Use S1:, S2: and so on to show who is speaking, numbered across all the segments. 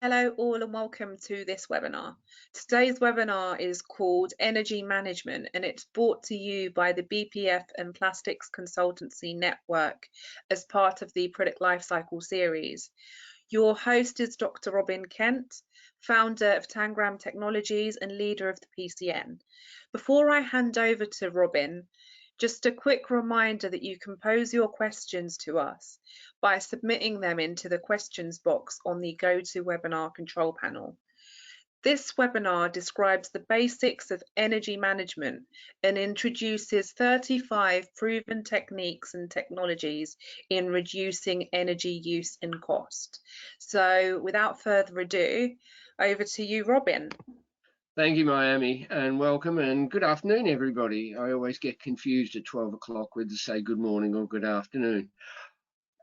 S1: Hello all and welcome to this webinar. Today's webinar is called Energy Management and it's brought to you by the BPF and Plastics Consultancy Network as part of the Product Lifecycle series. Your host is Dr. Robin Kent, founder of Tangram Technologies and leader of the PCN. Before I hand over to Robin, just a quick reminder that you can pose your questions to us by submitting them into the questions box on the GoToWebinar control panel. This webinar describes the basics of energy management and introduces 35 proven techniques and technologies in reducing energy use and cost. So without further ado, over to you, Robin.
S2: Thank you, Miami, and welcome and good afternoon, everybody. I always get confused at 12 o'clock whether to say good morning or good afternoon.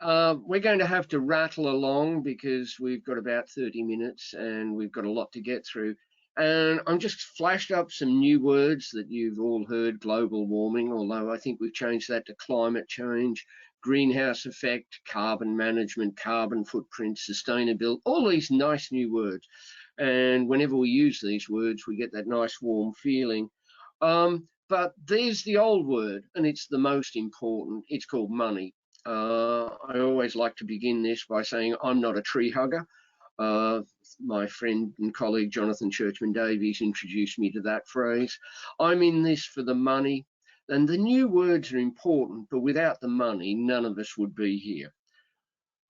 S2: We're going to have to rattle along because we've got about 30 minutes and we've got a lot to get through. And I'm just flashed up some new words that you've all heard: global warming, although I think we've changed that to climate change, greenhouse effect, carbon management, carbon footprint, sustainability, all these nice new words. And whenever we use these words, we get that nice warm feeling. But there's the old word, and it's the most important. It's called money. I always like to begin this by saying I'm not a tree hugger. My friend and colleague Jonathan Churchman Davies introduced me to that phrase. I'm in this for the money, and the new words are important, but without the money, none of us would be here.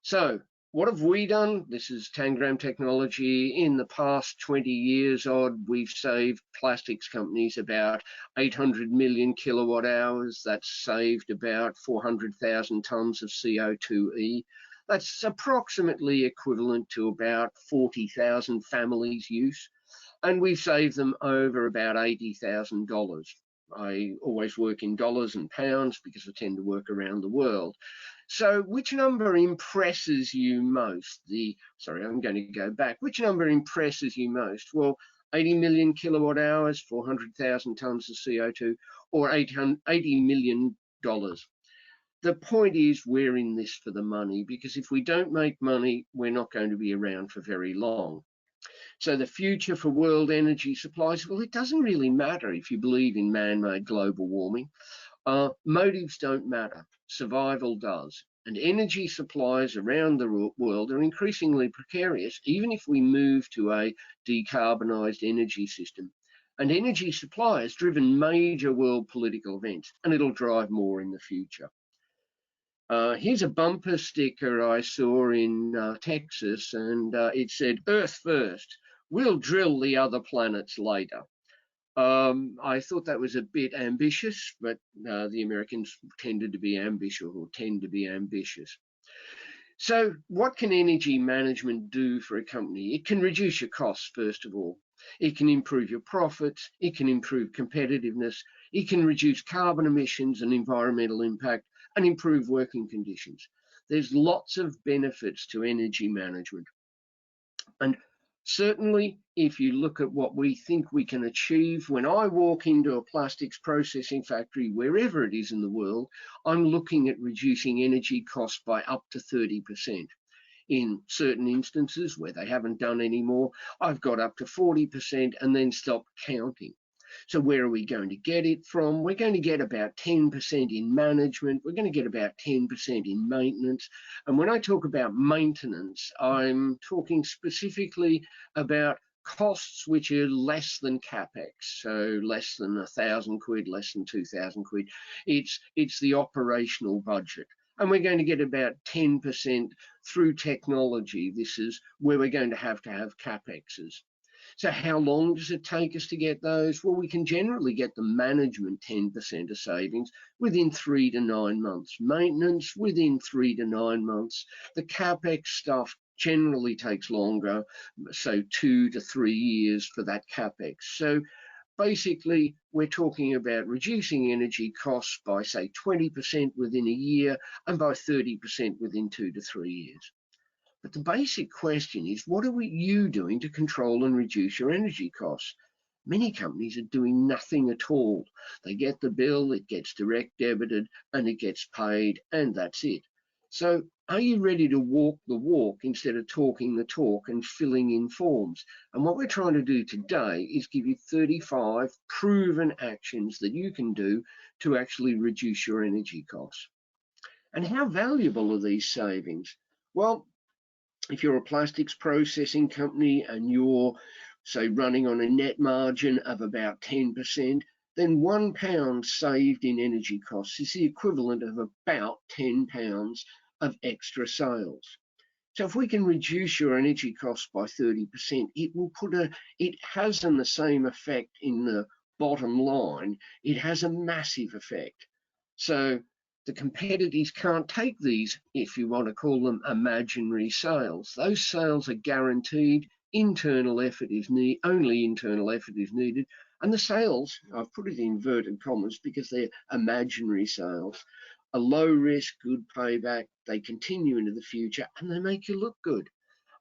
S2: So what have we done? This is Tangram Technology. In the past 20 years odd, we've saved plastics companies about 800 million kilowatt hours. That's saved about 400,000 tons of CO2e. That's approximately equivalent to about 40,000 families' use. And we've saved them over about $80,000. I always work in dollars and pounds because I tend to work around the world. So which number impresses you most? I'm going to go back. Which number impresses you most? Well, 80 million kilowatt hours, 400,000 tons of CO2, or $80 million. The point is we're in this for the money, because if we don't make money, we're not going to be around for very long. So the future for world energy supplies, well, it doesn't really matter if you believe in man-made global warming. Motives don't matter, survival does. And energy supplies around the world are increasingly precarious, even if we move to a decarbonised energy system. And energy supply has driven major world political events, and it'll drive more in the future. Here's a bumper sticker I saw in Texas, and it said, "Earth first, we'll drill the other planets later." I thought that was a bit ambitious, but the Americans tend to be ambitious. So what can energy management do for a company? It can reduce your costs, first of all. It can improve your profits. It can improve competitiveness. It can reduce carbon emissions and environmental impact and improve working conditions. There's lots of benefits to energy management. And certainly, if you look at what we think we can achieve, when I walk into a plastics processing factory, wherever it is in the world, I'm looking at reducing energy costs by up to 30%. In certain instances where they haven't done any more, I've got up to 40% and then stopped counting. So where are we going to get it from? We're going to get about 10% in management. We're going to get about 10% in maintenance. And when I talk about maintenance, I'm talking specifically about costs which are less than capex, so less than 1,000 quid, less than 2,000 quid. It's the operational budget. And we're going to get about 10% through technology. This is where we're going to have capexes. So how long does it take us to get those? Well, we can generally get the management 10% of savings within 3 to 9 months. Maintenance within 3 to 9 months. The capex stuff generally takes longer, so 2 to 3 years for that capex. So basically, we're talking about reducing energy costs by, say, 20% within a year and by 30% within 2 to 3 years. But the basic question is, what are you doing to control and reduce your energy costs? Many companies are doing nothing at all. They get the bill, it gets direct debited, and it gets paid, and that's it. So Are you ready to walk the walk instead of talking the talk and filling in forms? And what we're trying to do today is give you 35 proven actions that you can do to actually reduce your energy costs. And how valuable are these savings? Well, if you're a plastics processing company and you're, say, running on a net margin of about 10%, then £1 saved in energy costs is the equivalent of about £10 of extra sales. So if we can reduce your energy costs by 30%, it has the same effect in the bottom line. It has a massive effect. So the competitors can't take these, if you want to call them imaginary sales. Those sales are guaranteed. Internal effort is needed, only internal effort is needed. And the sales, I've put it in inverted commas because they're imaginary sales, a low risk, good payback, they continue into the future, and they make you look good.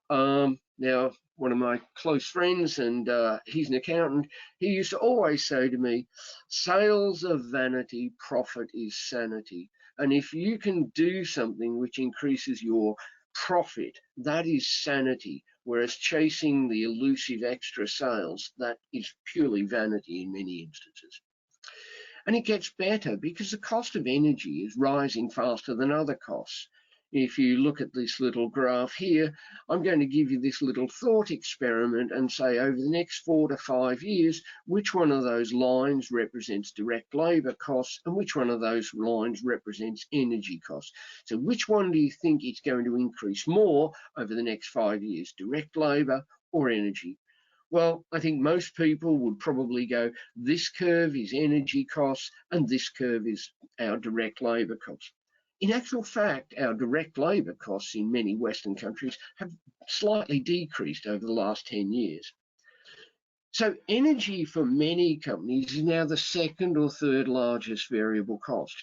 S2: Now, one of my close friends, and he's an accountant, he used to always say to me, sales are vanity, profit is sanity. And if you can do something which increases your profit, that is sanity. Whereas chasing the elusive extra sales, that is purely vanity in many instances. And it gets better because the cost of energy is rising faster than other costs. If you look at this little graph here, I'm going to give you this little thought experiment and say over the next 4 to 5 years, which one of those lines represents direct labour costs and which one of those lines represents energy costs. So which one do you think is going to increase more over the next 5 years, direct labour or energy? Well, I think most people would probably go, this curve is energy costs and this curve is our direct labour costs. In actual fact, our direct labour costs in many Western countries have slightly decreased over the last 10 years. So energy for many companies is now the second or third largest variable cost.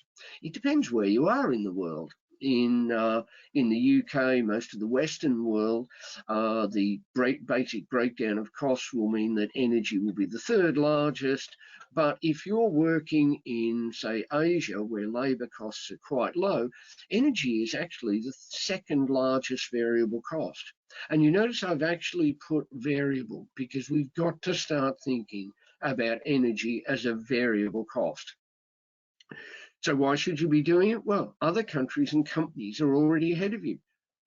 S2: It depends where you are in the world. In the UK, most of the Western world, the basic breakdown of costs will mean that energy will be the third largest. But if you're working in, say, Asia, where labour costs are quite low, energy is actually the second largest variable cost. And you notice I've actually put variable because we've got to start thinking about energy as a variable cost. So why should you be doing it? Well, other countries and companies are already ahead of you.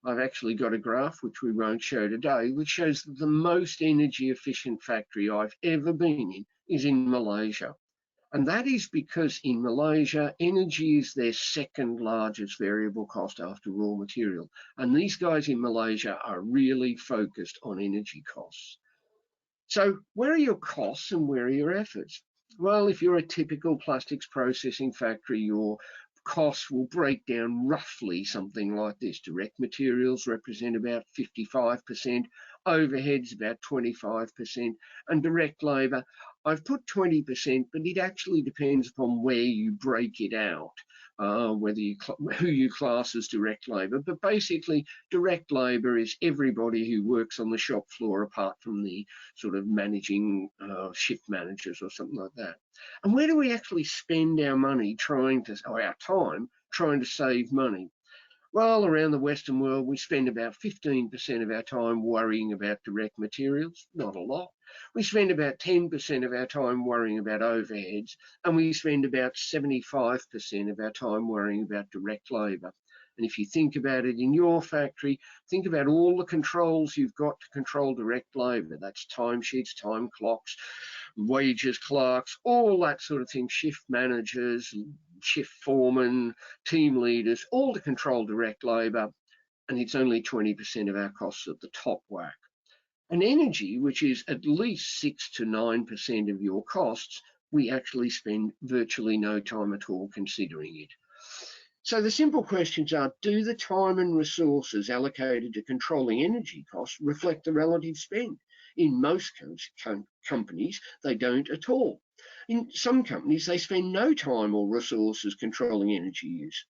S2: I've actually got a graph, which we won't show today, which shows that the most energy efficient factory I've ever been in is in Malaysia. And that is because in Malaysia, energy is their second largest variable cost after raw material. And these guys in Malaysia are really focused on energy costs. So where are your costs and where are your efforts? Well, if you're a typical plastics processing factory, your costs will break down roughly something like this. Direct materials represent about 55%, overheads about 25%, and direct labour, I've put 20%, but it actually depends upon where you break it out, who you class as direct labour. But basically, direct labour is everybody who works on the shop floor apart from the sort of managing shift managers or something like that. And where do we actually spend our money or our time trying to save money? Well, around the Western world, we spend about 15% of our time worrying about direct materials, not a lot. We spend about 10% of our time worrying about overheads, and we spend about 75% of our time worrying about direct labour. And if you think about it in your factory, think about all the controls you've got to control direct labour. That's timesheets, time clocks, wages clerks, all that sort of thing, shift managers, shift foremen, team leaders, all to control direct labour, and it's only 20% of our costs at the top whack. And energy, which is at least 6 to 9% of your costs, we actually spend virtually no time at all considering it. So the simple questions are, do the time and resources allocated to controlling energy costs reflect the relative spend? In most companies, they don't at all. In some companies, they spend no time or resources controlling energy use.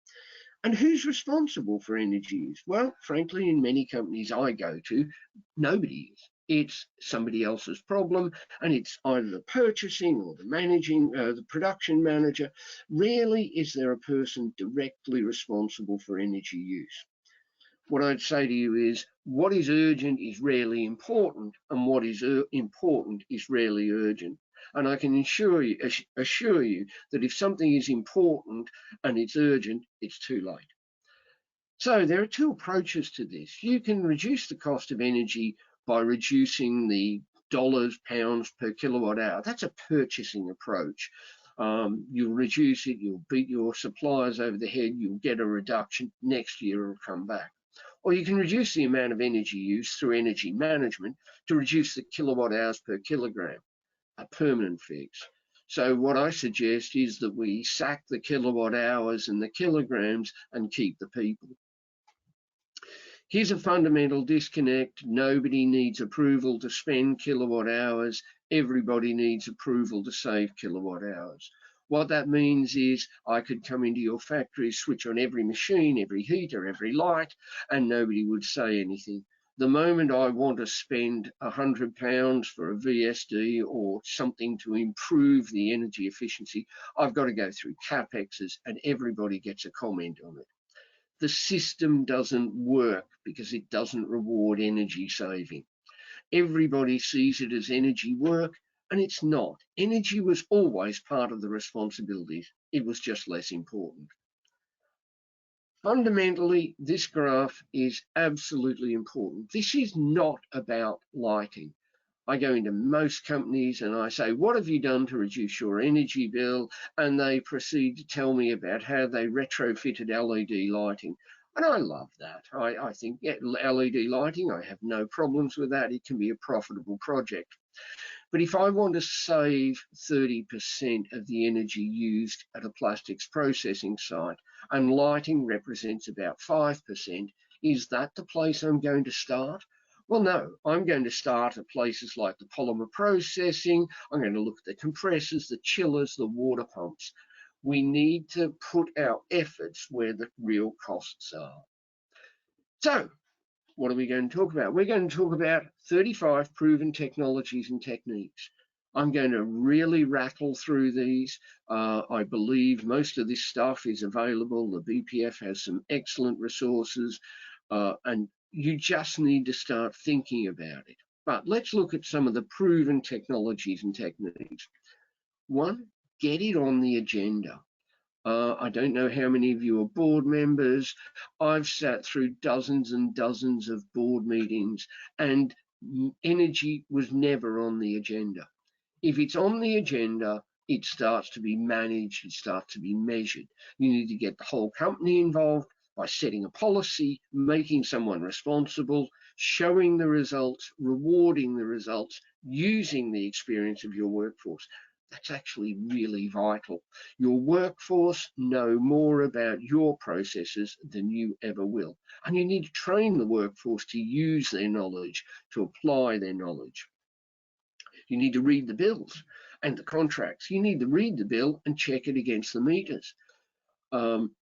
S2: And who's responsible for energy use? Well, frankly, in many companies I go to, nobody is. It's somebody else's problem, and it's either the purchasing or the production manager. Rarely is there a person directly responsible for energy use. what I'd say to you is what is urgent is rarely important, and what is important is rarely urgent. And I can assure you that if something is important and it's urgent, it's too late. So there are two approaches to this. You can reduce the cost of energy by reducing the dollars, pounds per kilowatt hour. That's a purchasing approach. You'll reduce it, you'll beat your suppliers over the head, you'll get a reduction, next year it'll come back. Or you can reduce the amount of energy used through energy management to reduce the kilowatt hours per kilogram, a permanent fix. So what I suggest is that we sack the kilowatt hours and the kilograms and keep the people. Here's a fundamental disconnect. Nobody needs approval to spend kilowatt hours. Everybody needs approval to save kilowatt hours. What that means is I could come into your factory, switch on every machine, every heater, every light, and nobody would say anything. The moment I want to spend £100 for a VSD or something to improve the energy efficiency, I've got to go through CapExes and everybody gets a comment on it. The system doesn't work because it doesn't reward energy saving. Everybody sees it as energy work, and it's not. Energy was always part of the responsibilities. It was just less important. Fundamentally, this graph is absolutely important. This is not about lighting. I go into most companies and I say, what have you done to reduce your energy bill? And they proceed to tell me about how they retrofitted LED lighting. And I love that. I think LED lighting, I have no problems with that. It can be a profitable project. But if I want to save 30% of the energy used at a plastics processing site and lighting represents about 5%, is that the place I'm going to start? Well, no, I'm going to start at places like the polymer processing. I'm going to look at the compressors, the chillers, the water pumps. We need to put our efforts where the real costs are. So what are we going to talk about? We're going to talk about 35 proven technologies and techniques. I'm going to really rattle through these. I believe most of this stuff is available. The BPF has some excellent resources, and you just need to start thinking about it. But let's look at some of the proven technologies and techniques. One, get it on the agenda. I don't know how many of you are board members. I've sat through dozens and dozens of board meetings, and energy was never on the agenda. If it's on the agenda, it starts to be managed, it starts to be measured. You need to get the whole company involved by setting a policy, making someone responsible, showing the results, rewarding the results, using the experience of your workforce. That's actually really vital. Your workforce know more about your processes than you ever will. And you need to train the workforce to use their knowledge, to apply their knowledge. You need to read the bills and the contracts. You need to read the bill and check it against the meters.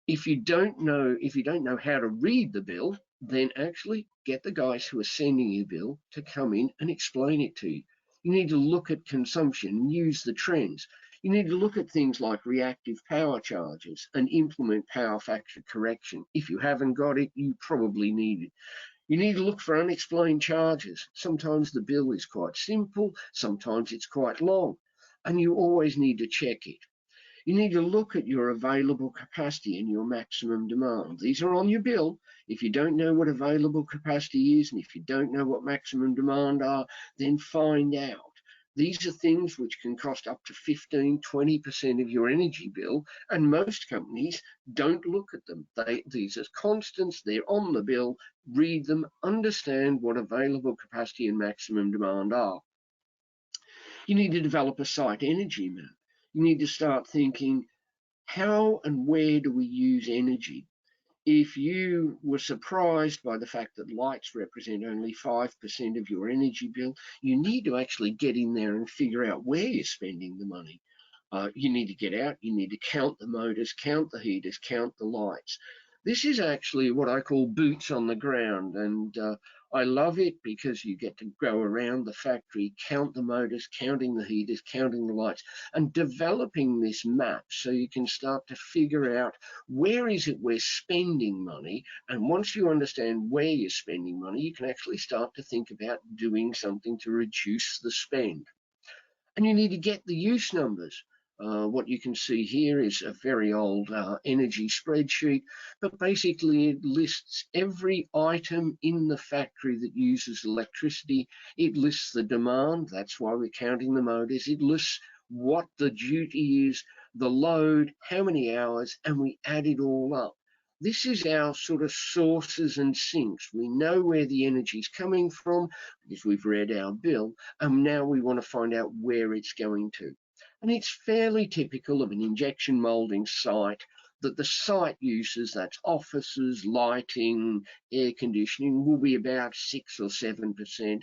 S2: If you don't know how to read the bill, then actually get the guys who are sending you bill to come in and explain it to you. You need to look at consumption and use the trends. You need to look at things like reactive power charges and implement power factor correction. If you haven't got it, you probably need it. You need to look for unexplained charges. Sometimes the bill is quite simple, sometimes it's quite long, and you always need to check it. You need to look at your available capacity and your maximum demand. These are on your bill. If you don't know what available capacity is, and if you don't know what maximum demand are, then find out. These are things which can cost up to 15, 20% of your energy bill, and most companies don't look at them. These are constants, they're on the bill, read them, understand what available capacity and maximum demand are. You need to develop a site energy map. You need to start thinking, how and where do we use energy? If you were surprised by the fact that lights represent only 5% of your energy bill, you need to actually get in there and figure out where you're spending the money. You need to get out, you need to count the motors, count the heaters, count the lights. This is actually what I call boots on the ground, and I love it because you get to go around the factory, count the motors, counting the heaters, counting the lights, and developing this map so you can start to figure out where is it we're spending money. And once you understand where you're spending money, you can actually start to think about doing something to reduce the spend. And you need to get the use numbers. What you can see here is a very old energy spreadsheet, but basically it lists every item in the factory that uses electricity. It lists the demand, that's why we're counting the motors. It lists what the duty is, the load, how many hours, and we add it all up. This is our sort of sources and sinks. We know where the energy is coming from because we've read our bill, and now we want to find out where it's going to. And it's fairly typical of an injection molding site that the site uses, that's offices, lighting, air conditioning, will be about 6 or 7%.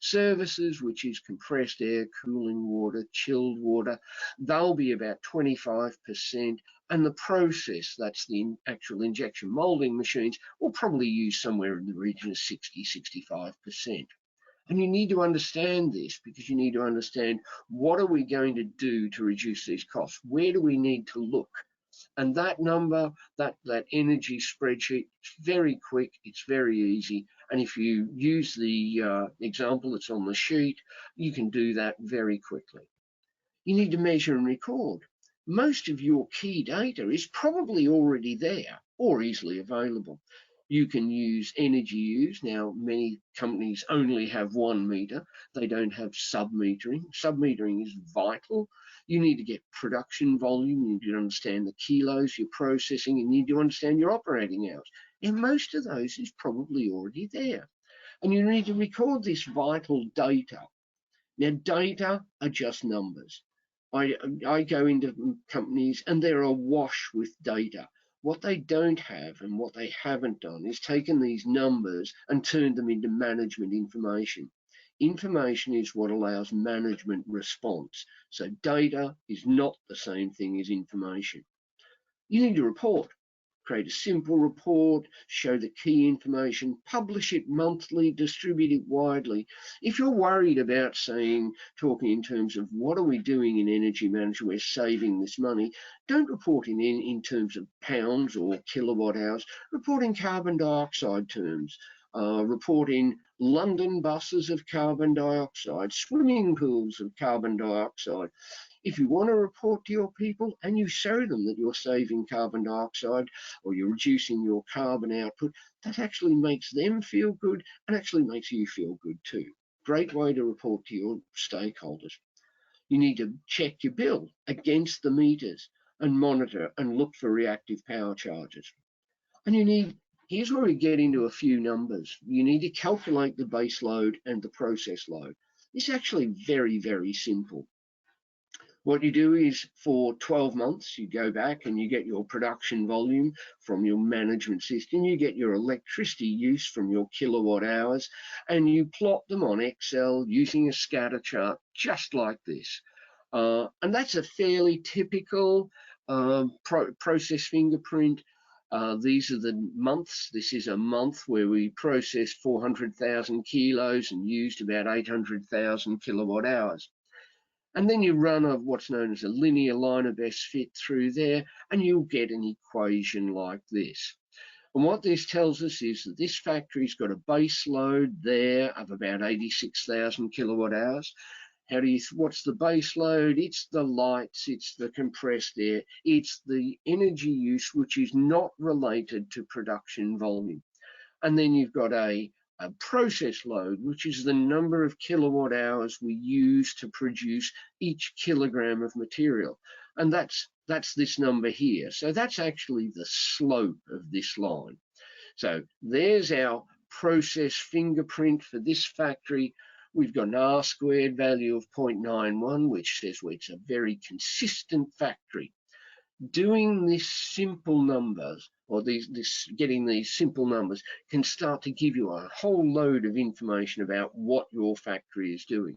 S2: Services, which is compressed air, cooling water, chilled water, they'll be about 25%. And the process, that's the actual injection molding machines, will probably use somewhere in the region of 60, 65%. And you need to understand this because you need to understand what are we going to do to reduce these costs? Where do we need to look? And that number, that energy spreadsheet, it's very quick, it's very easy. And if you use the example that's on the sheet, you can do that very quickly. You need to measure and record. Most of your key data is probably already there or easily available. You can use energy use. Now, many companies only have 1 meter. They don't have sub-metering. Sub-metering is vital. You need to get production volume. You need to understand the kilos you're processing. You need to understand your operating hours. And most of those is probably already there. And you need to record this vital data. Now, data are just numbers. I go into companies and they're awash with data. What they don't have and what they haven't done is taken these numbers and turned them into management information. Information is what allows management response. So data is not the same thing as information. You need to report. Create a simple report, show the key information, publish it monthly, distribute it widely. If you're worried about talking in terms of what are we doing in energy management, we're saving this money, don't report in terms of pounds or kilowatt hours, report in carbon dioxide terms. Report in London buses of carbon dioxide, swimming pools of carbon dioxide. If you want to report to your people and you show them that you're saving carbon dioxide or you're reducing your carbon output, that actually makes them feel good and actually makes you feel good too. Great way to report to your stakeholders. You need to check your bill against the meters and monitor and look for reactive power charges. And here's where we get into a few numbers. You need to calculate the base load and the process load. It's actually very, very simple. What you do is for 12 months, you go back and you get your production volume from your management system, you get your electricity use from your kilowatt hours, and you plot them on Excel using a scatter chart just like this. And that's a fairly typical process fingerprint. These are the months. This is a month where we processed 400,000 kilos and used about 800,000 kilowatt hours. And then you run what's known as a linear line of best fit through there, and you'll get an equation like this. And what this tells us is that this factory's got a base load there of about 86,000 kilowatt hours. What's the base load? It's the lights, it's the compressed air, it's the energy use which is not related to production volume. And then you've got a process load, which is the number of kilowatt hours we use to produce each kilogram of material. And that's this number here. So that's actually the slope of this line. So there's our process fingerprint for this factory. We've got an R squared value of 0.91, which says it's a very consistent factory. Doing this simple numbers, or getting these simple numbers, can start to give you a whole load of information about what your factory is doing.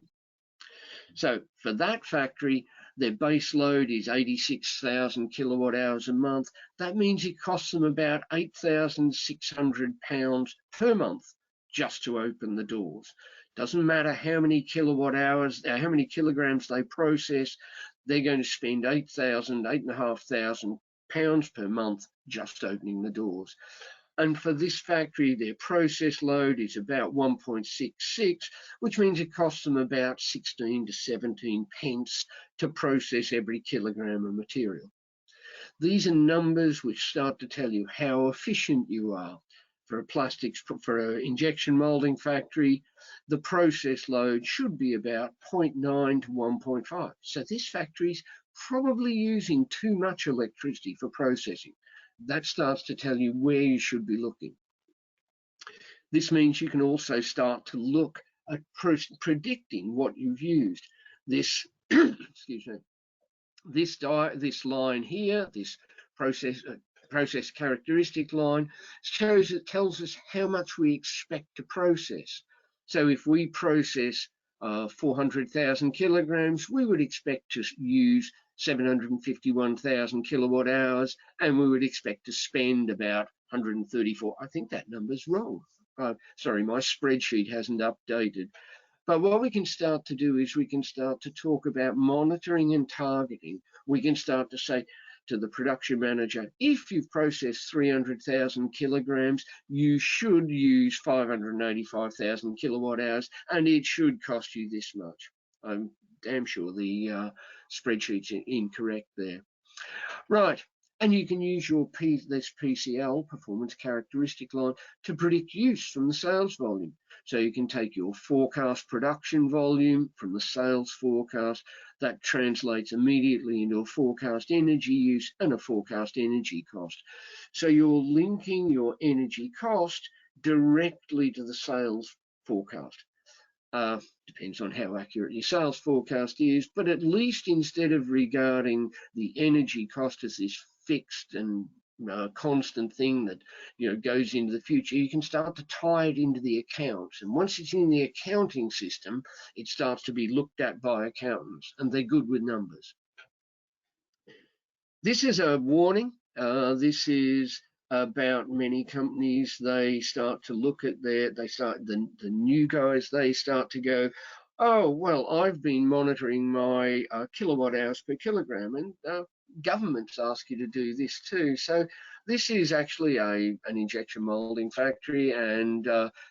S2: So for that factory, their base load is 86,000 kilowatt hours a month. That means it costs them about £8,600 per month just to open the doors. Doesn't matter how many kilowatt hours, how many kilograms they process, they're going to spend £8,500 per month just opening the doors. And for this factory, their process load is about 1.66, which means it costs them about 16 to 17 pence to process every kilogram of material. These are numbers which start to tell you how efficient you are. For an injection molding factory, the process load should be about 0.9 to 1.5. So this factory's probably using too much electricity for processing. That starts to tell you where you should be looking. This means you can also start to look at predicting what you've used. This, excuse me, this line here, this process characteristic line, tells us how much we expect to process. So if we process 400,000 kilograms, we would expect to use 751,000 kilowatt hours, and we would expect to spend about 134. I think that number's wrong. Sorry, my spreadsheet hasn't updated. But what we can start to do is we can start to talk about monitoring and targeting. We can start to say to the production manager, if you've processed 300,000 kilograms, you should use 585,000 kilowatt hours, and it should cost you this much. I'm damn sure the spreadsheet's incorrect there. Right, and you can use this PCL, performance characteristic line, to predict use from the sales volume. So you can take your forecast production volume from the sales forecast. That translates immediately into a forecast energy use and a forecast energy cost. So you're linking your energy cost directly to the sales forecast. Depends on how accurate your sales forecast is, but at least instead of regarding the energy cost as this fixed and constant thing that goes into the future, you can start to tie it into the accounts. And once it's in the accounting system, it starts to be looked at by accountants, and they're good with numbers. This is a warning. This is about many companies. They start to look at the new guys, they start to go, oh, well, I've been monitoring my kilowatt hours per kilogram, and governments ask you to do this too. So this is actually an injection molding factory, and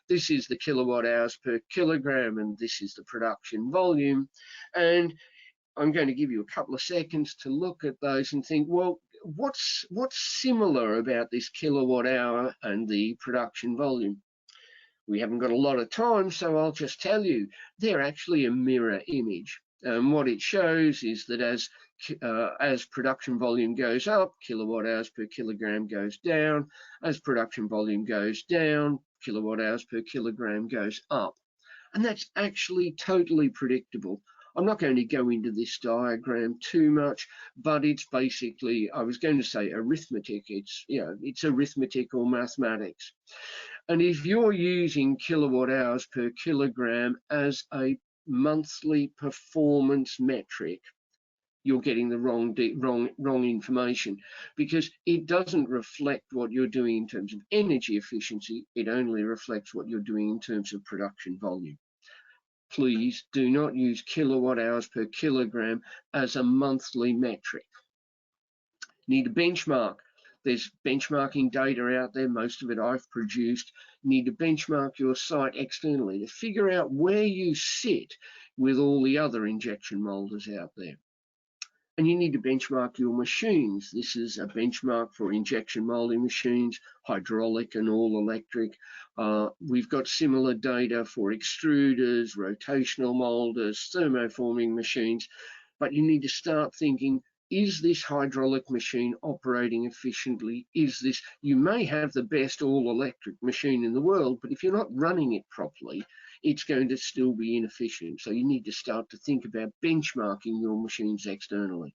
S2: this is the kilowatt hours per kilogram, and this is the production volume. And I'm going to give you a couple of seconds to look at those and think, well, what's similar about this kilowatt hour and the production volume? We haven't got a lot of time, so I'll just tell you, they're actually a mirror image. And what it shows is that as production volume goes up, kilowatt hours per kilogram goes down. As production volume goes down, kilowatt hours per kilogram goes up. And that's actually totally predictable. I'm not going to go into this diagram too much, but it's basically, I was going to say arithmetic. It's arithmetic or mathematics. And if you're using kilowatt hours per kilogram as a monthly performance metric, you're getting the wrong information, because it doesn't reflect what you're doing in terms of energy efficiency. It only reflects what you're doing in terms of production volume. Please do not use kilowatt hours per kilogram as a monthly metric. Need a benchmark. There's benchmarking data out there, most of it I've produced. You need to benchmark your site externally to figure out where you sit with all the other injection molders out there. And you need to benchmark your machines. This is a benchmark for injection molding machines, hydraulic and all electric. We've got similar data for extruders, rotational molders, thermoforming machines, but you need to start thinking, is this hydraulic machine operating efficiently? You may have the best all electric machine in the world, but if you're not running it properly, it's going to still be inefficient. So you need to start to think about benchmarking your machines externally.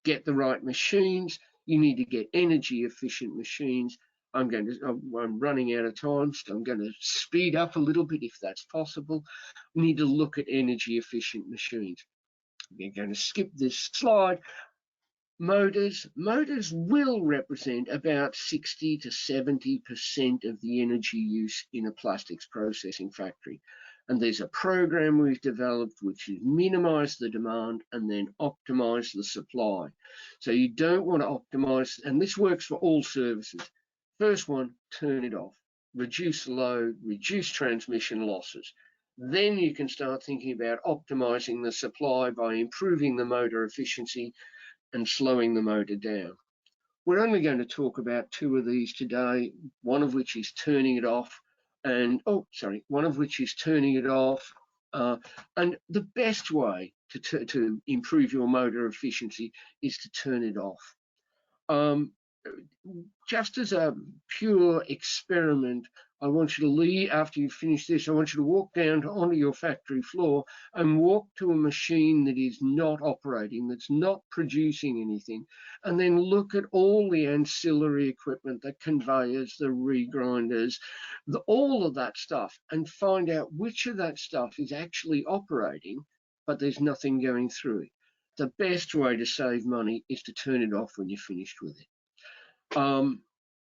S2: Get the right machines. You need to get energy efficient machines. I'm running out of time, so I'm going to speed up a little bit if that's possible. We need to look at energy efficient machines. We're going to skip this slide. Motors will represent about 60 to 70% of the energy use in a plastics processing factory. And there's a program we've developed which is minimize the demand and then optimize the supply. So you don't want to optimize, and this works for all services. First one, turn it off, reduce load, reduce transmission losses. Then you can start thinking about optimizing the supply by improving the motor efficiency and slowing the motor down. We're only going to talk about two of these today, one of which is turning it off, and one of which is turning it off. And the best way to improve your motor efficiency is to turn it off. Just as a pure experiment, I want you to leave, after you finish this, I want you to walk down onto your factory floor and walk to a machine that is not operating, that's not producing anything, and then look at all the ancillary equipment, the conveyors, the regrinders, all of that stuff, and find out which of that stuff is actually operating, but there's nothing going through it. The best way to save money is to turn it off when you're finished with it.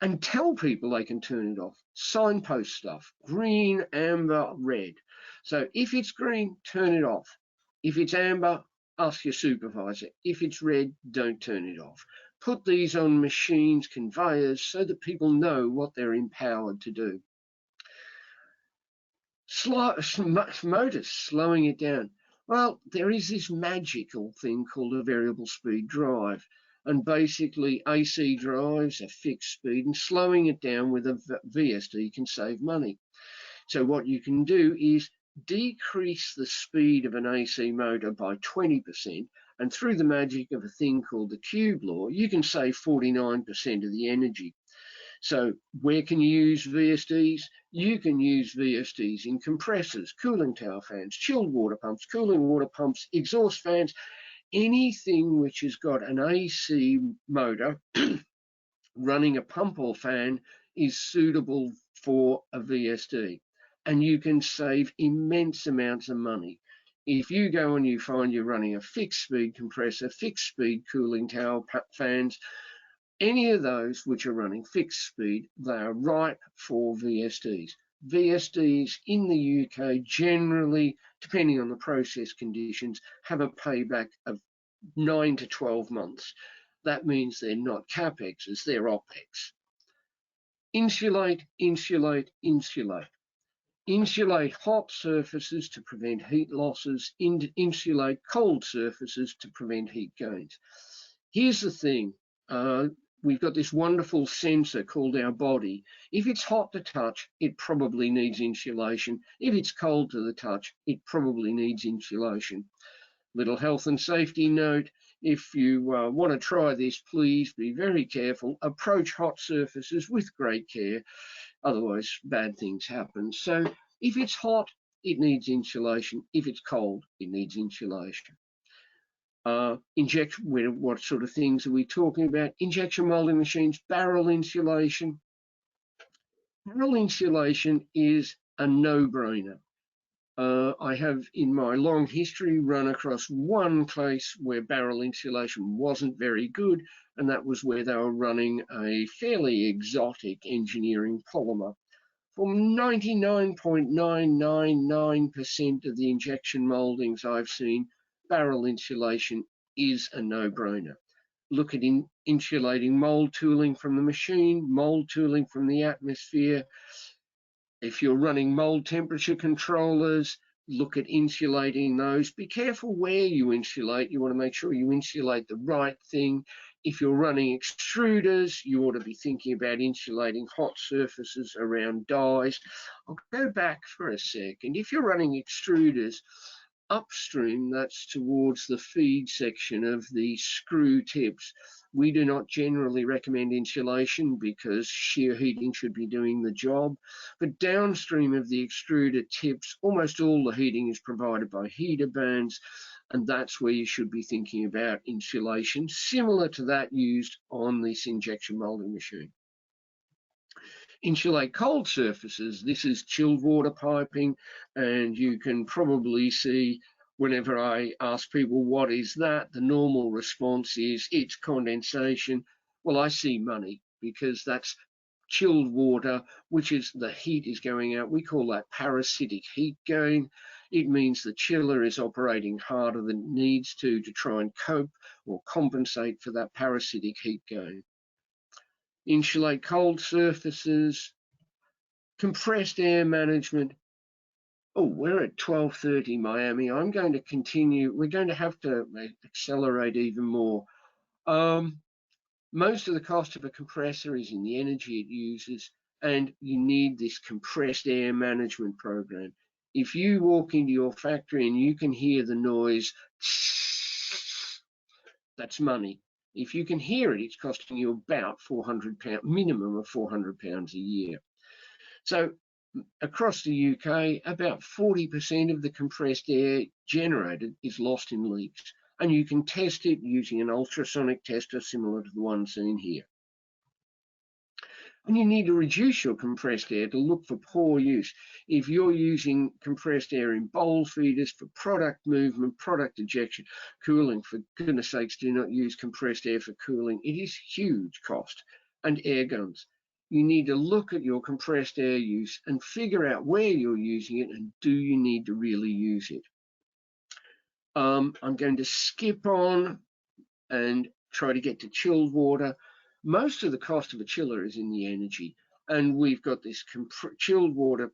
S2: And tell people they can turn it off. Signpost stuff, green, amber, red. So if it's green, turn it off. If it's amber, ask your supervisor. If it's red, don't turn it off. Put these on machines, conveyors, so that people know what they're empowered to do. Motors, slowing it down. Well, there is this magical thing called a variable speed drive. And basically AC drives are fixed speed, and slowing it down with a VSD can save money. So what you can do is decrease the speed of an AC motor by 20%, and through the magic of a thing called the cube law, you can save 49% of the energy. So where can you use VSDs? You can use VSDs in compressors, cooling tower fans, chilled water pumps, cooling water pumps, exhaust fans, anything which has got an AC motor running a pump or fan is suitable for a VSD, and you can save immense amounts of money. If you go and you find you're running a fixed speed compressor, fixed speed cooling tower fans, any of those which are running fixed speed, they are ripe for VSDs. VSDs in the UK generally, depending on the process conditions, have a payback of 9 to 12 months. That means they're not CapEx, they're OpEx. Insulate, insulate, insulate. Insulate hot surfaces to prevent heat losses, insulate cold surfaces to prevent heat gains. Here's the thing, we've got this wonderful sensor called our body. If it's hot to touch, it probably needs insulation. If it's cold to the touch, it probably needs insulation. Little health and safety note, if you want to try this, please be very careful. Approach hot surfaces with great care, otherwise bad things happen. So if it's hot, it needs insulation. If it's cold, it needs insulation. What sort of things are we talking about? Injection molding machines, barrel insulation. Barrel insulation is a no-brainer. I have, in my long history, run across one case where barrel insulation wasn't very good, and that was where they were running a fairly exotic engineering polymer. For 99.999% of the injection moldings I've seen, barrel insulation is a no-brainer. Look at insulating mold tooling from the machine, mold tooling from the atmosphere. If you're running mold temperature controllers, look at insulating those. Be careful where you insulate. You want to make sure you insulate the right thing. If you're running extruders, you ought to be thinking about insulating hot surfaces around dies. I'll go back for a second. If you're running extruders, upstream, that's towards the feed section of the screw tips, we do not generally recommend insulation because shear heating should be doing the job. But downstream of the extruder tips, almost all the heating is provided by heater bands, and that's where you should be thinking about insulation, similar to that used on this injection molding machine. Insulate cold surfaces. This is chilled water piping, and you can probably see Whenever I ask people what is that, the normal response is it's condensation. Well, I see money, because that's chilled water, which is the heat is going out. We call that parasitic heat gain. It means the chiller is operating harder than it needs to try and cope or compensate for that parasitic heat gain. Insulate cold surfaces, compressed air management. Oh, we're at 12:30 Miami. I'm going to continue. We're going to have to accelerate even more. Most of the cost of a compressor is in the energy it uses, and you need this compressed air management program. If you walk into your factory and you can hear the noise, that's money. If you can hear it, it's costing you about £400, minimum of £400 a year. So across the UK, about 40% of the compressed air generated is lost in leaks, and you can test it using an ultrasonic tester similar to the one seen here. And you need to reduce your compressed air to look for poor use. If you're using compressed air in bowl feeders for product movement, product ejection, cooling, for goodness sakes, do not use compressed air for cooling. It is huge cost. And air guns. You need to look at your compressed air use and figure out where you're using it and do you need to really use it. I'm going to skip on and try to get to chilled water. Most of the cost of a chiller is in the energy, and we've got this chilled water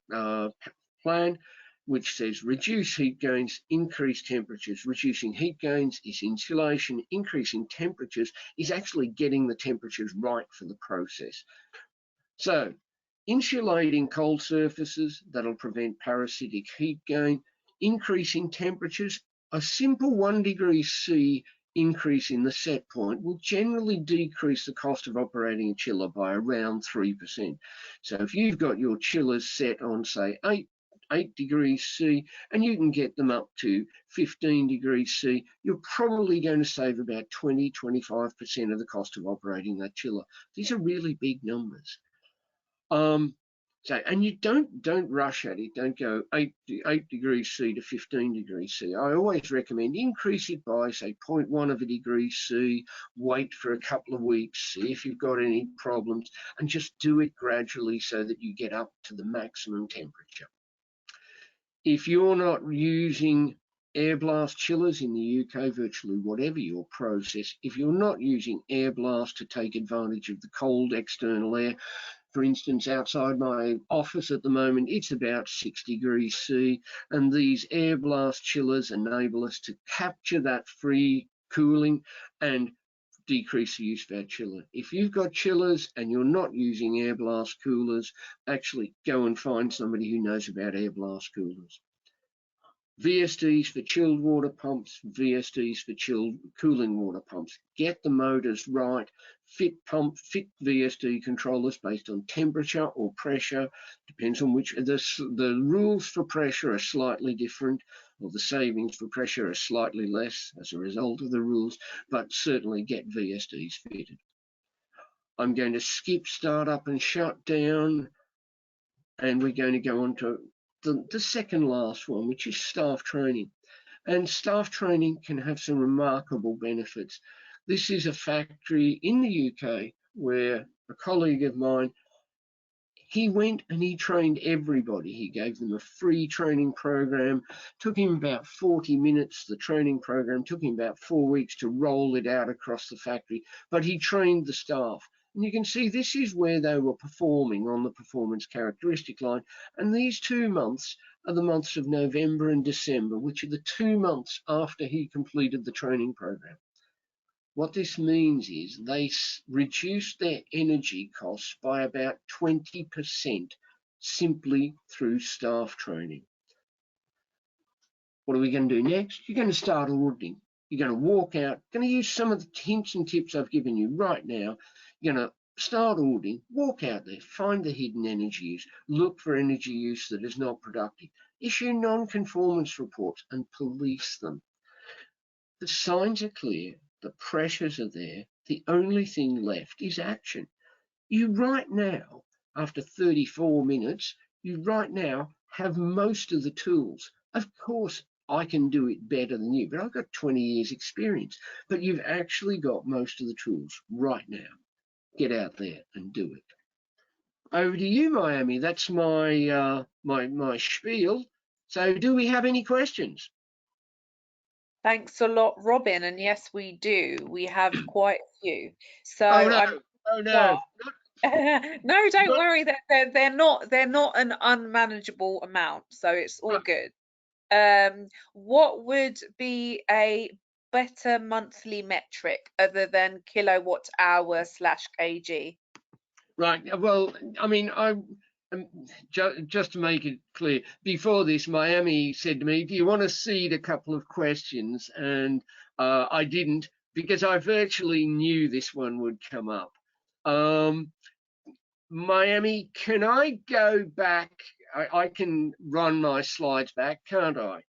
S2: plan which says reduce heat gains, increase temperatures. Reducing heat gains is insulation. Increasing temperatures is actually getting the temperatures right for the process. So insulating cold surfaces, that'll prevent parasitic heat gain. Increasing temperatures, a simple 1 degree C increase in the set point will generally decrease the cost of operating a chiller by around 3%. So if you've got your chillers set on, say, 8 degrees C, and you can get them up to 15 degrees C, you're probably going to save about 20–25% of the cost of operating that chiller. These are really big numbers. And you don't rush at it. Don't go 8 degrees C to 15 degrees C. I always recommend increase it by, say, 0.1 of a degree C, wait for a couple of weeks, see if you've got any problems, and just do it gradually so that you get up to the maximum temperature. If you're not using air blast chillers in the UK, virtually whatever your process, if you're not using air blast to take advantage of the cold external air, for instance, outside my office at the moment, it's about 6 degrees C, and these air blast chillers enable us to capture that free cooling and decrease the use of our chiller. If you've got chillers and you're not using air blast coolers, actually go and find somebody who knows about air blast coolers. VSDs for chilled water pumps, VSDs for chilled cooling water pumps. Get the motors right, fit VSD controllers based on temperature or pressure, depends on which. The rules for pressure are slightly different, or the savings for pressure are slightly less as a result of the rules, but certainly get VSDs fitted. I'm going to skip startup and shut down, and we're going to go on to the second last one, which is staff training. And staff training can have some remarkable benefits. This is a factory in the UK where a colleague of mine, he went and he trained everybody. He gave them a free training program. Took him about 40 minutes. The training program took him about 4 weeks to roll it out across the factory, but he trained the staff. And you can see this is where they were performing on the performance characteristic line. And these 2 months are the months of November and December, which are the 2 months after he completed the training program. What this means is they reduced their energy costs by about 20% simply through staff training. What are we going to do next? You're going to start auditing. You're going to walk out, going to use some of the hints and tips I've given you right now. You're going to start auditing, walk out there, find the hidden energy use, look for energy use that is not productive, issue non-conformance reports and police them. The signs are clear, the pressures are there, the only thing left is action. You right now, after 34 minutes, you right now have most of the tools. Of course, I can do it better than you, but I've got 20 years experience. But you've actually got most of the tools right now. Get out there and do it. Over to you, Miami. That's my my spiel. So do we have any questions?
S1: Thanks a lot, Robin. And yes, we do. We have quite a few. So
S2: Oh no,
S1: I'm
S2: oh no,
S1: no, don't
S2: not,
S1: worry. They're not an unmanageable amount, so it's all
S2: not
S1: good. What would be a better monthly metric other than kilowatt hour / kg?
S2: right. Well, I mean, just to make it clear, before this, Miami said to me, "Do you want to seed a couple of questions?" And I didn't because I virtually knew this one would come up. Miami, can I go back? I can run my slides back, can't I?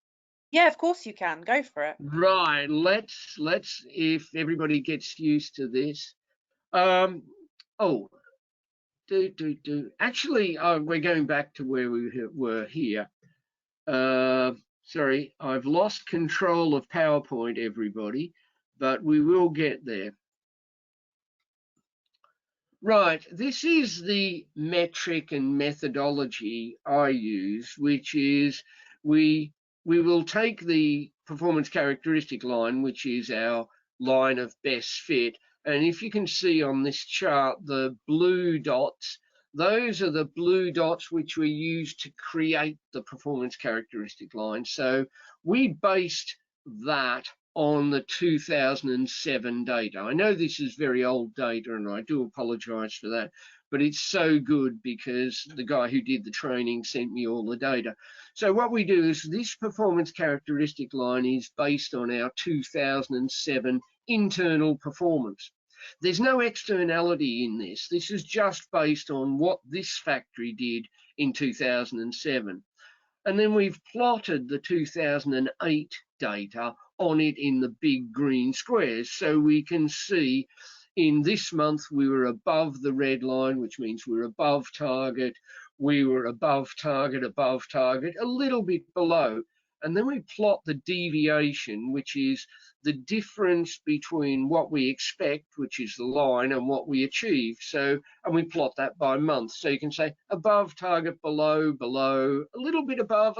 S1: Yeah, of course you can. Go for it.
S2: Right. Let's if everybody gets used to this. Um. Oh, Actually, we're going back to where we were here. Sorry, I've lost control of PowerPoint, everybody, but we will get there. Right, this is the metric and methodology I use, which is we will take the performance characteristic line, which is our line of best fit. And if you can see on this chart, the blue dots, those are the blue dots which we use to create the performance characteristic line. So we based that on the 2007 data. I know this is very old data and I do apologize for that, but it's so good because the guy who did the training sent me all the data. So what we do is this performance characteristic line is based on our 2007 internal performance. There's no externality in this. This is just based on what this factory did in 2007. And then we've plotted the 2008 data on it in the big green squares. So we can see in this month we were above the red line, which means we're above target. We were above target, a little bit below. And then we plot the deviation, which is the difference between what we expect, which is the line, and what we achieve. So, and we plot that by month. So you can say above target, below, below, a little bit above,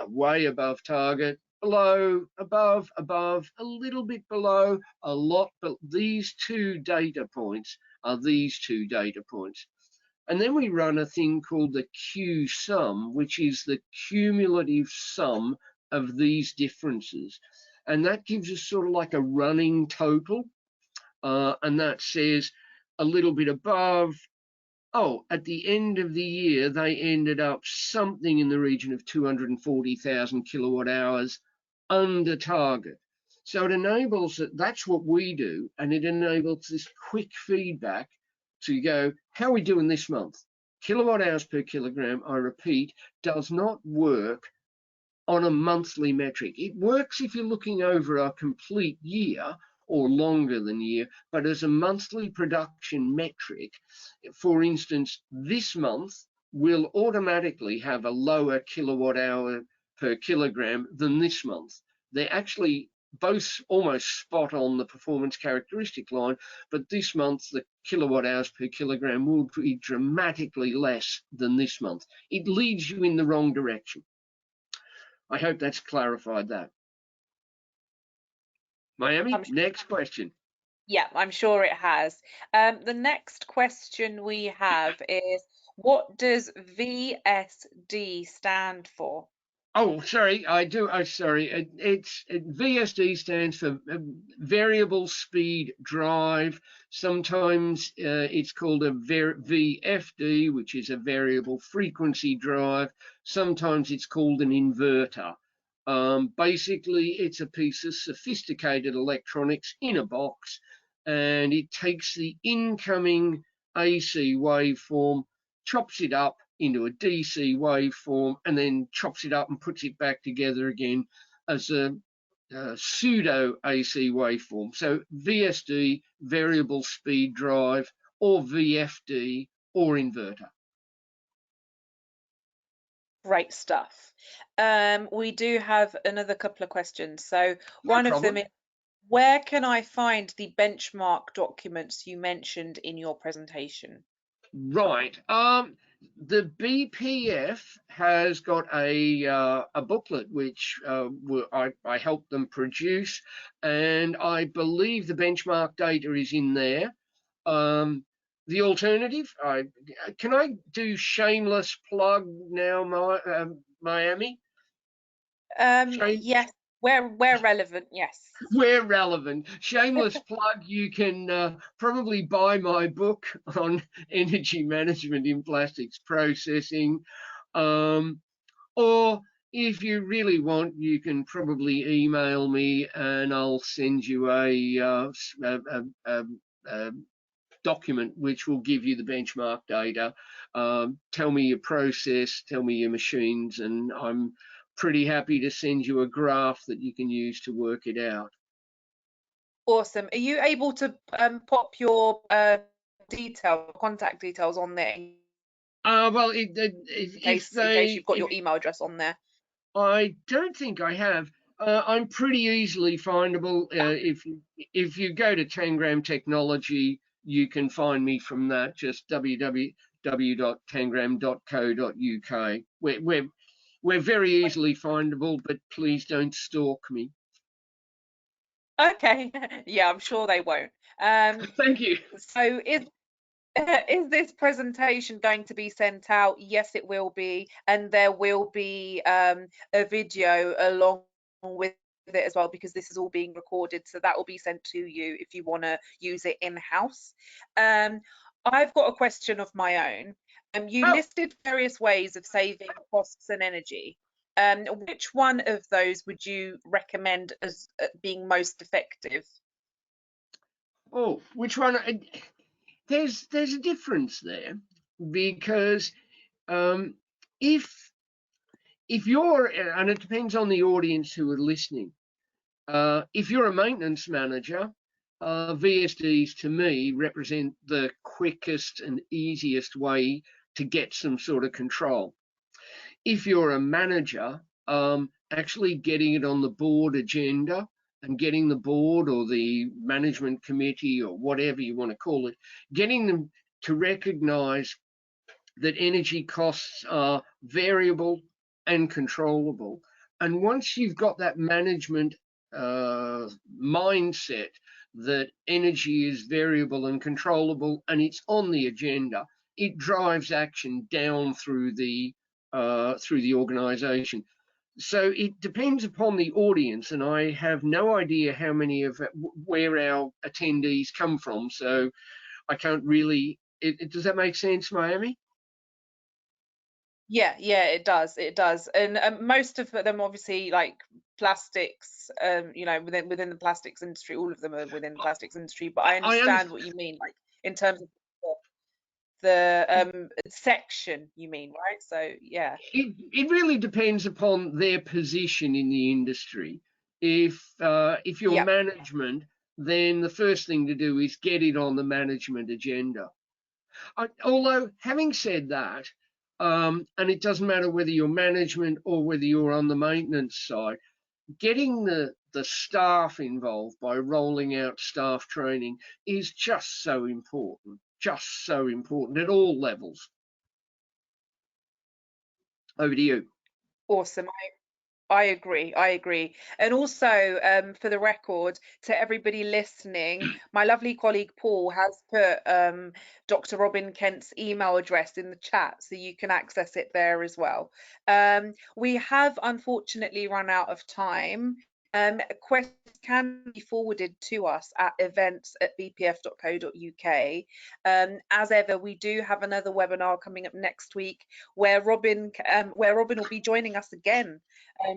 S2: way above target, below, above, above, a little bit below, a lot, but these two data points are these two data points. And then we run a thing called the Q sum, which is the cumulative sum of these differences. And that gives us sort of like a running total. And that says a little bit above, oh, at the end of the year, they ended up something in the region of 240,000 kilowatt hours under target. So it enables, that's what we do, and it enables this quick feedback to go, how are we doing this month? Kilowatt hours per kilogram, I repeat, does not work on a monthly metric. It works if you're looking over a complete year or longer than a year, but as a monthly production metric, for instance, this month will automatically have a lower kilowatt hour per kilogram than this month. They're actually both almost spot on the performance characteristic line, but this month the kilowatt hours per kilogram will be dramatically less than this month. It leads you in the wrong direction. I hope that's clarified that. Miami, next question.
S1: Yeah, I'm sure it has. The next question we have is, what does VSD stand for?
S2: Oh, sorry, I do. Oh, sorry. VSD stands for variable speed drive. Sometimes it's called a VFD, which is a variable frequency drive. Sometimes it's called an inverter. Basically, it's a piece of sophisticated electronics in a box, and it takes the incoming AC waveform, chops it up into a DC waveform, and then chops it up and puts it back together again as a pseudo AC waveform. So VSD, variable speed drive, or VFD, or inverter.
S1: Great stuff. We do have another couple of questions. So
S2: No
S1: one of them
S2: problem.
S1: is, where can I find the benchmark documents you mentioned in your presentation?
S2: Right. The BPF has got a booklet which I helped them produce, and I believe the benchmark data is in there. The alternative, can I do shameless plug now, Miami? Shame,
S1: Yes, where relevant, yes.
S2: where relevant. Shameless plug, you can probably buy my book on energy management in plastics processing. Um, or if you really want, you can probably email me and I'll send you a document which will give you the benchmark data. Tell me your process, tell me your machines, and I'm pretty happy to send you a graph that you can use to work it out.
S1: Awesome. Are you able to pop your contact details on there in
S2: Well, if
S1: case
S2: they,
S1: you've got
S2: if
S1: your email address on there?
S2: I don't think I have. I'm pretty easily findable. If you go to Tangram Technology, you can find me from that. Just www.tangram.co.uk. We're very easily findable, but please don't stalk me.
S1: Okay, yeah, I'm sure they won't.
S2: Thank you.
S1: So is this presentation going to be sent out? Yes, it will be, and there will be a video along with it as well, because this is all being recorded, so that will be sent to you if you want to use it in-house. I've got a question of my own. You
S2: Oh,
S1: listed various ways of saving costs and energy. Which one of those would you recommend as being most effective?
S2: oh, which one? There's a difference there because um, if if you're, and it depends on the audience who are listening. If you're a maintenance manager, VSDs to me represent the quickest and easiest way to get some sort of control. If you're a manager, actually getting it on the board agenda and getting the board or the management committee or whatever you want to call it, getting them to recognize that energy costs are variable and controllable. And once you've got that management mindset that energy is variable and controllable and it's on the agenda, it drives action down through the organization. So it depends upon the audience, and I have no idea how many of where our attendees come from. So I can't really. Does that make sense, Miami?
S1: Yeah, it does. It does. And most of them obviously like plastics, within the plastics industry, all of them are within the plastics industry, but I
S2: I
S1: understand
S2: understand.
S1: what you mean, like in terms of the section you mean, right? So yeah.
S2: It really depends upon their position in the industry. If you're
S1: Yeah.
S2: management, then the first thing to do is get it on the management agenda. Although having said that, and it doesn't matter whether you're management or whether you're on the maintenance side, getting the staff involved by rolling out staff training is just so important at all levels. Over to you.
S1: Awesome. I agree. I agree. And also, for the record, to everybody listening, my lovely colleague Paul has put Dr. Robin Kent's email address in the chat, so you can access it there as well. We have unfortunately run out of time. Questions can be forwarded to us at events@bpf.co.uk. As ever, we do have another webinar coming up next week where Robin will be joining us again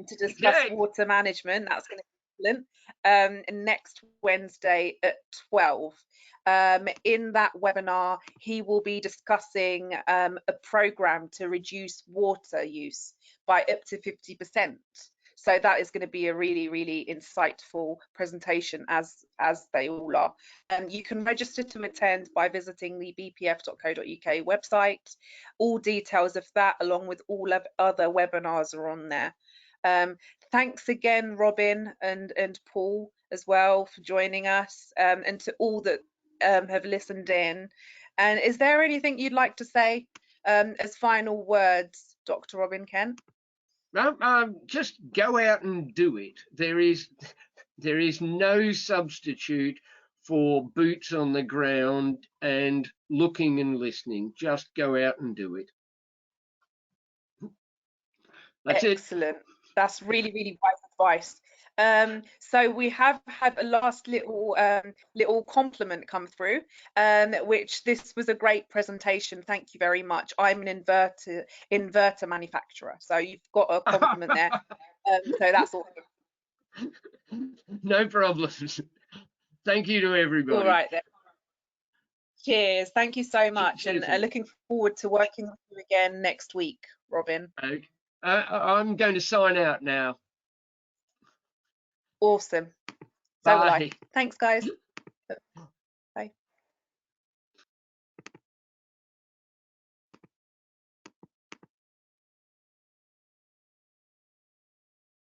S1: to discuss
S2: Okay.
S1: water management. That's going to be excellent. Next Wednesday at 12. In that webinar, he will be discussing a program to reduce water use by up to 50%. So that is going to be a really, really insightful presentation, as they all are. You can register to attend by visiting the bpf.co.uk website. All details of that, along with all of other webinars, are on there. Thanks again, Robin and Paul, as well, for joining us, and to all that have listened in. And is there anything you'd like to say as final words, Dr. Robin Kent?
S2: Just go out and do it. There is no substitute for boots on the ground and looking and listening. Just go out and do it. That's
S1: Excellent. That's really, really wise advice. So we have had a last little compliment come through, which this was a great presentation. Thank you very much. I'm an inverter manufacturer, so you've got a compliment there. So that's all.
S2: No problems. Thank you to everybody.
S1: All right then. Cheers. Thank you so much,
S2: Cheers.
S1: And looking forward to working with you again next week, Robin.
S2: Okay. I'm going to sign out now.
S1: Awesome. So
S2: Bye.
S1: will I. Thanks, guys.